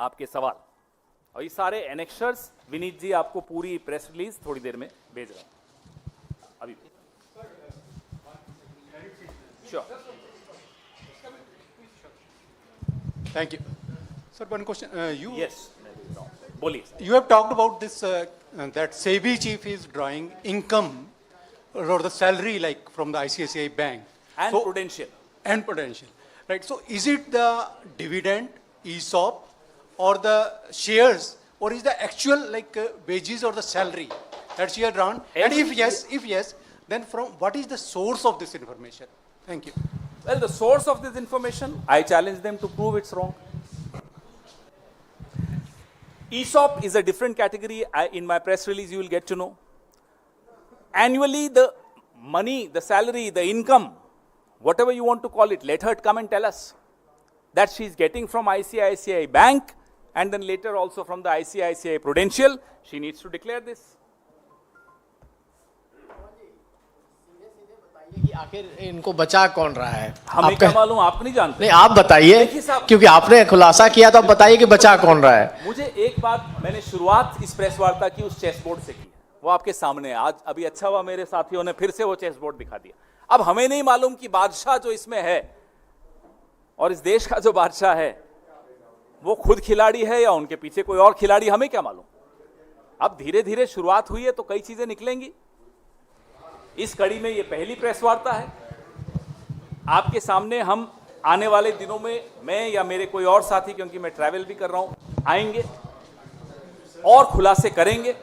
आपके सवाल, और ये सारे एनेक्शर्स विनीत जी आपको पूरी प्रेस रिलीज थोड़ी देर में भेज रहे हैं अभी। Sure. Thank you. Sir, one question. Yes, बोलिए। You have talked about this, that SEBI chief is drawing income or the salary like from the ICICI Bank. And So- prudential. And potential. Right. So is it the dividend, ESOP, or the shares, or is the actual like wages or the salary that she had drawn? And if yes, then from what is the source of this information? Thank you. Well, the source of this information, I challenge them to prove it's wrong. ESOP is a different category. In my press release, you will get to know. Annually, the money, the salary, the income, whatever you want to call it, let her come and tell us that she's getting from ICICI Bank and then later also from the ICICI Prudential. She needs to declare this. कि आखिर इनको बचा कौन रहा है? हमें क्या मालूम, आप नहीं जानते। नहीं, आप बताइए, देखिए साहब, क्योंकि आपने खुलासा किया तो आप बताइए कि बचा कौन रहा है। मुझे एक बात, मैंने शुरुआत इस प्रेस वार्ता की उस चेस बोर्ड से की, वो आपके सामने है। आज अभी अच्छा हुआ मेरे साथियों ने फिर से वो चेस बोर्ड दिखा दिया। अब हमें नहीं मालूम कि बादशाह जो इसमें है और इस देश का जो बादशाह है वो खुद खिलाड़ी है या उनके पीछे कोई और खिलाड़ी, हमें क्या मालूम। अब धीरे धीरे शुरुआत हुई है तो कई चीजें निकलेंगी। इस कड़ी में ये पहली प्रेस वार्ता है। आपके सामने हम आने वाले दिनों में, मैं या मेरे कोई और साथी, क्योंकि मैं ट्रैवल भी कर रहा हूं, आएंगे और खुलासे करेंगे।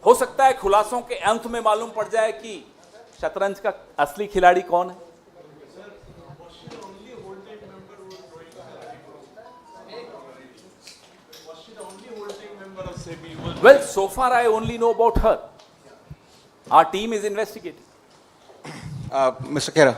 हो सकता है खुलासों के अंत में मालूम पड़ जाए कि शतरंज का असली खिलाड़ी कौन है। Well, so far I only know about her. Our team is investigating. Mr. Khera,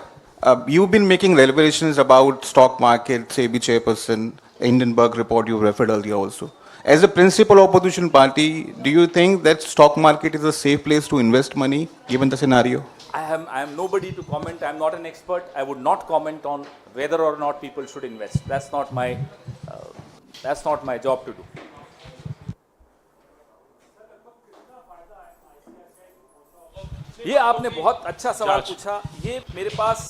you've been making revelations about stock market, SEBI chairperson, Hindenburg report you referred earlier also. As a principal opposition party, do you think that stock market is a safe place to invest money given the scenario? I am nobody to comment. I am not an expert. I would not comment on whether or not people should invest. That's not my job to do. ये आपने बहुत अच्छा सवाल पूछा। ये मेरे पास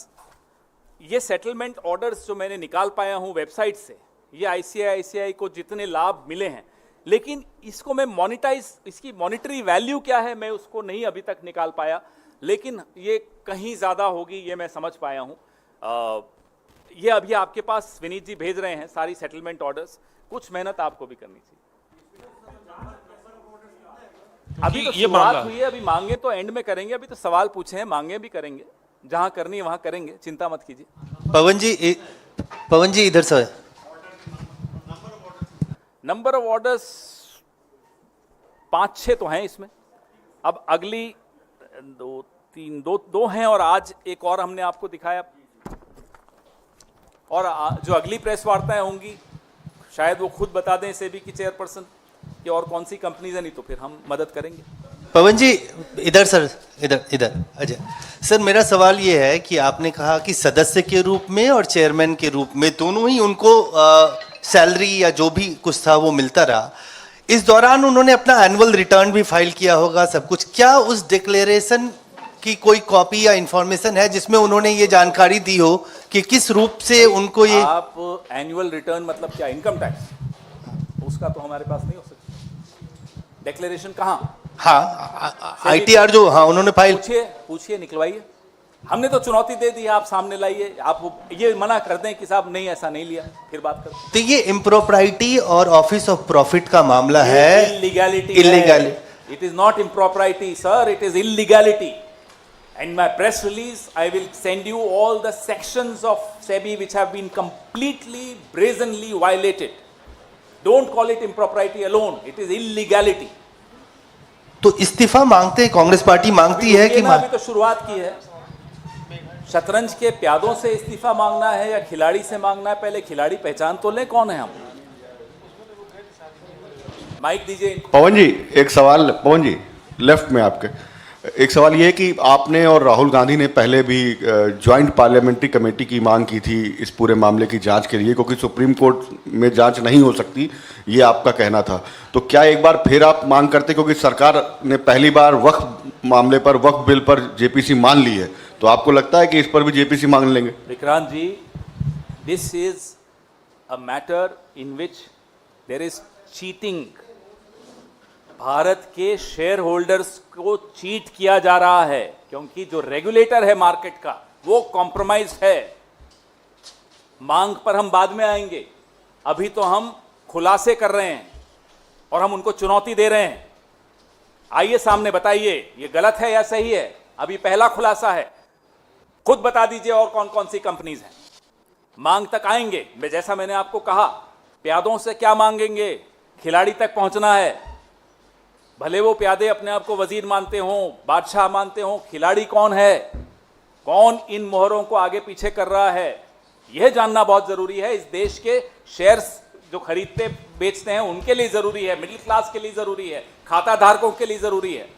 ये settlement orders जो मैंने निकाल पाया हूँ वेबसाइट से, ये आईसीआईसीआई को जितने लाभ मिले हैं, लेकिन इसको मैं मोनिटाइज, इसकी मॉनिटरी वैल्यू क्या है मैं उसको नहीं अभी तक निकाल पाया, लेकिन ये कहीं ज़्यादा होगी ये मैं समझ पाया हूँ। ये अभी आपके पास विनीत जी भेज रहे हैं सारी सेटलमेंट ऑर्डर्स। कुछ मेहनत आपको भी करनी चाहिए। अभी तो शुरुआत हुई है, अभी मांगे तो एंड में करेंगे। अभी तो सवाल पूछे हैं, मांगे भी करेंगे, जहां करनी है वहां करेंगे, चिंता मत कीजिए। पवन जी इधर से। नंबर ऑफ ऑर्डर्स 5-6 तो हैं इसमें। अब अगली 2 हैं और आज एक और हमने आपको दिखाया, और जो अगली प्रेस वार्ताएं होंगी शायद वो खुद बता दें सेबी की चेयरपर्सन कि और कौन सी कंपनीज है, नहीं तो फिर हम मदद करेंगे। पवन जी इधर सर, इधर अजय सर, मेरा सवाल ये है कि आपने कहा कि सदस्य के रूप में और चेयरमैन के रूप में दोनों ही उनको सैलरी या जो भी कुछ था वो मिलता रहा। इस दौरान उन्होंने अपना एनुअल रिटर्न भी फाइल किया होगा सब कुछ। क्या उस डिक्लेरेशन की कोई कॉपी या इंफॉर्मेशन है जिसमें उन्होंने ये जानकारी दी हो कि किस रूप से उनको ये? आप एनुअल रिटर्न मतलब क्या, इनकम टैक्स? उसका तो हमारे पास नहीं हो सकता। डिक्लेरेशन कहाँ? हाँ, आईटीआर जो, हाँ उन्होंने फाइल। पूछिए, निकलवाइए। हमने तो चुनौती दे दी है, आप सामने लाइए। आप ये मना कर दें कि साहब नहीं ऐसा नहीं लिया, फिर बात करते हैं। तो ये इम्प्रोप्राइटी और ऑफिस ऑफ प्रॉफिट का मामला है। Illegality. It is not impropriety sir, it is illegality. In my press release, I will send you all the sections of SEBI which have been completely, brazenly violated. Don't call it impropriety alone. It is illegality. तो इस्तीफा मांगते हैं, Congress party मांगती है कि अभी तो शुरुआत की है। शतरंज के प्यादों से इस्तीफा मांगना है या खिलाड़ी से मांगना है? पहले खिलाड़ी पहचान तो लें कौन है हम। माइक दीजिए। पवन जी एक सवाल, पवन जी लेफ्ट में आपके, एक सवाल ये है कि आपने और राहुल गांधी ने पहले भी ज्वाइंट पार्लियामेंट्री कमेटी की मांग की थी इस पूरे मामले की जांच के लिए, क्योंकि सुप्रीम कोर्ट में जांच नहीं हो सकती, ये आपका कहना था। तो क्या एक बार फिर आप मांग करते, क्योंकि सरकार ने पहली बार वक्फ मामले पर, वक्फ बिल पर जेपीसी मान ली है, तो आपको लगता है कि इस पर भी जेपीसी मांग लेंगे? Vikrant ji, this is a matter in which there is cheating. Bharat के शेयर होल्डर्स को चीट किया जा रहा है, क्योंकि जो रेगुलेटर है मार्केट का वो कॉम्प्रोमाइज है। मांग पर हम बाद में आएंगे, अभी तो हम खुलासे कर रहे हैं और हम उनको चुनौती दे रहे हैं। आइए सामने बताइए ये गलत है या सही है। अभी पहला खुलासा है, खुद बता दीजिए और कौन कौन सी कंपनीज हैं। मांग तक आएंगे, जैसा मैंने आपको कहा, प्यादों से क्या मांगेंगे, खिलाड़ी तक पहुंचना है। भले वो प्यादे अपने आप को वजीर मानते हों, बादशाह मानते हों, खिलाड़ी कौन है, कौन इन मोहरों को आगे पीछे कर रहा है, यह जानना बहुत जरूरी है। इस देश के शेयर्स जो खरीदते बेचते हैं उनके लिए जरूरी है, मिडिल क्लास के लिए जरूरी है, खाता धारकों के लिए जरूरी है।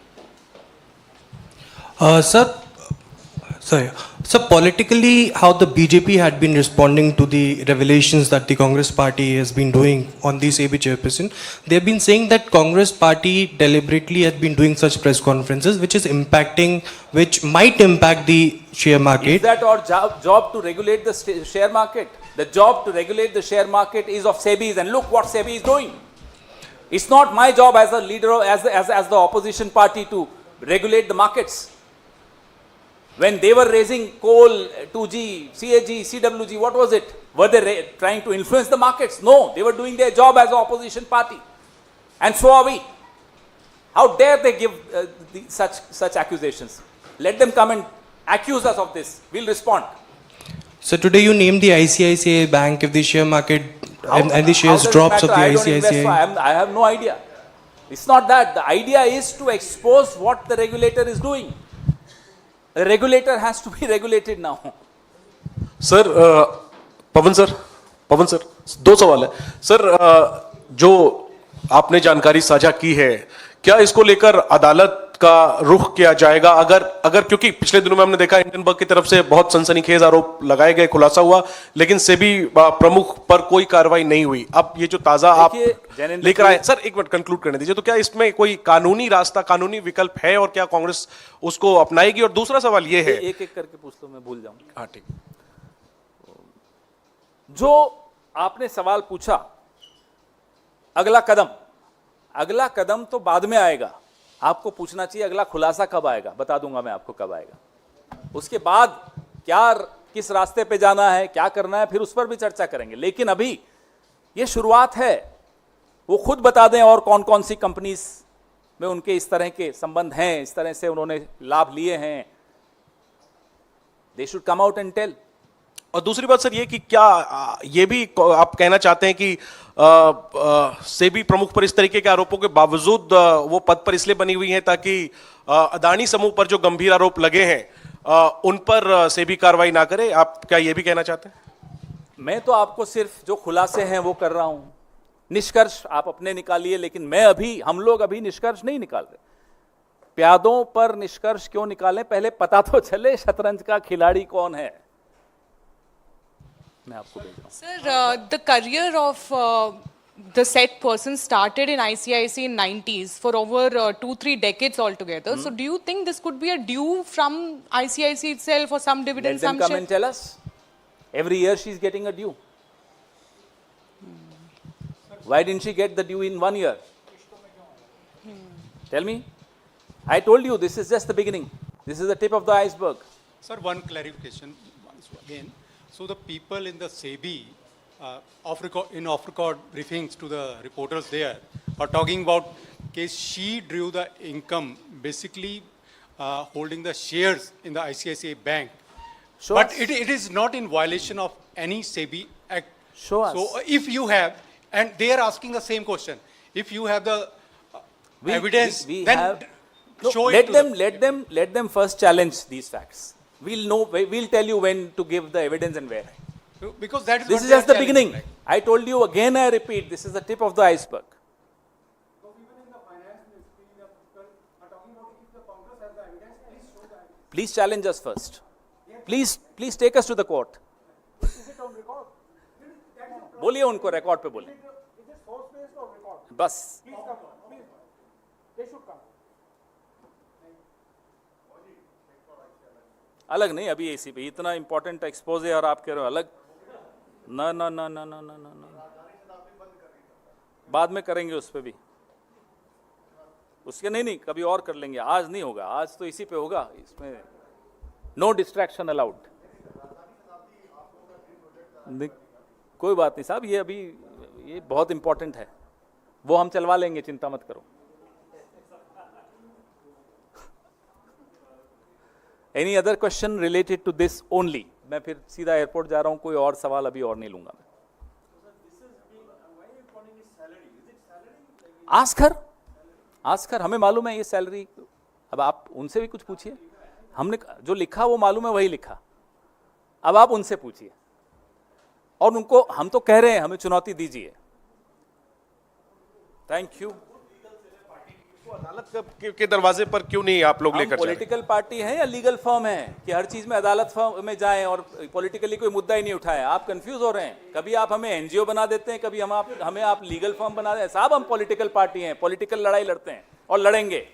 Sir, politically, how the BJP had been responding to the revelations that the Congress party has been doing on the SEBI chairperson, they have been saying that Congress party deliberately has been doing such press conferences, which might impact the share market. Is that our job to regulate the share market? The job to regulate the share market is of SEBI, and look what SEBI is doing. It's not my job as a leader, as the opposition party to regulate the markets. When they were raising coal, 2G, CAG, CWG, what was it? Were they trying to influence the markets? No, they were doing their job as an opposition party. And so are we. How dare they give such accusations? Let them come and accuse us of this. We'll respond. So today you named the ICICI Bank. If the share market and the shares How does it drops of the matter? I don't invest, ICICI. I have no idea. It's not that. The idea is to expose what the regulator is doing. The regulator has to be regulated now. Sir Pawan sir दो सवाल है sir. जो आपने जानकारी साझा की है, क्या इसको लेकर अदालत का रुख किया जाएगा? अगर क्योंकि पिछले दिनों में हमने देखा हिंडनबर्ग की तरफ से बहुत सनसनीखेज आरोप लगाए गए, खुलासा हुआ, लेकिन सेबी प्रमुख पर कोई कार्रवाई नहीं हुई। अब ये जो ताजा आप लेकर आए, सर एक मिनट कंक्लूड करने दीजिए, तो क्या इसमें कोई कानूनी रास्ता, कानूनी विकल्प है और क्या कांग्रेस उसको अपनाएगी? और दूसरा सवाल ये है, एक एक करके पूछ लो, मैं भूल जाऊंगा। हाँ ठीक। जो आपने सवाल पूछा, अगला कदम तो बाद में आएगा। आपको पूछना चाहिए अगला खुलासा कब आएगा, बता दूंगा मैं आपको कब आएगा। उसके बाद किस रास्ते पे जाना है, क्या करना है, फिर उस पर भी चर्चा करेंगे। लेकिन अभी ये शुरुआत है, वो खुद बता दें और कौन कौन सी कंपनीज में उनके इस तरह के संबंध हैं, इस तरह से उन्होंने लाभ लिए हैं। They should come out and tell. और दूसरी बात सर ये कि क्या ये भी आप कहना चाहते हैं कि सेबी प्रमुख पर इस तरीके के आरोपों के बावजूद वो पद पर इसलिए बनी हुई हैं ताकि अदानी समूह पर जो गंभीर आरोप लगे हैं उन पर सेबी कार्रवाई ना करे? आप क्या ये भी कहना चाहते हैं? मैं तो आपको सिर्फ जो खुलासे हैं वो कर रहा हूं, निष्कर्ष आप अपने निकालिए, लेकिन हम लोग अभी निष्कर्ष नहीं निकाल रहे। प्यादों पर निष्कर्ष क्यों निकालें, पहले पता तो चले शतरंज का खिलाड़ी कौन है। मैं आपको भेज रहा हूं। Sir, the career of the said person started in ICICI in 90s for over 2-3 decades altogether. So do you think this could be a due from ICICI itself or some dividend? Let them come and tell us. Every year she is getting a due. Why didn't she get the due in 1 year? Tell me. I told you this is just the beginning. This is the tip of the iceberg. Sir, one clarification once again. So the people in the SEBI, off-record briefings to the reporters there, are talking about that she drew the income basically holding the shares in the ICICI Bank. But it is not in violation of any SEBI act. Show us. So if you have, and they are asking the same question, if you have the evidence, then show it to them. Let them first challenge these facts. We'll tell you when to give the evidence and where. Because that is This what is they are just the challenging, beginning. right? I told you again, I repeat, this is the tip of the iceberg. Please challenge us first. Please take us to the court. बोलिए उनको, record पे बोलिए बस. अलग नहीं, अभी AC पे इतना इंपॉर्टेंट एक्सपोज है और आप कह रहे हो अलग. ना ना ना ना ना ना ना ना, बाद में करेंगे उस पे भी. उसके नहीं, कभी और कर लेंगे, आज नहीं होगा, आज तो इसी पे होगा. इसमें नो डिस्ट्रैक्शन अलाउड. कोई बात नहीं साहब, ये अभी ये बहुत इंपॉर्टेंट है, वो हम चलवा लेंगे, चिंता मत करो. Any other question related to this only? मैं फिर सीधा एयरपोर्ट जा रहा हूं, कोई और सवाल अभी और नहीं लूंगा मैं. आस्कर हमें मालूम है ये सैलरी. अब आप उनसे भी कुछ पूछिए, हमने जो लिखा वो मालूम है, वही लिखा. अब आप उनसे पूछिए, और उनको हम तो कह रहे हैं हमें चुनौती दीजिए. Thank you. अदालत के दरवाजे पर क्यों नहीं आप लोग लेकर जा रहे हैं? पॉलिटिकल पार्टी है या लीगल फर्म है कि हर चीज में अदालत फर्म में जाएं और पॉलिटिकली कोई मुद्दा ही नहीं उठाएं? आप कंफ्यूज हो रहे हैं. कभी आप हमें एनजीओ बना देते हैं, कभी हमें आप लीगल फर्म बना देते हैं. साहब हम पॉलिटिकल पार्टी हैं, पॉलिटिकल लड़ाई लड़ते हैं और लड़ेंगे.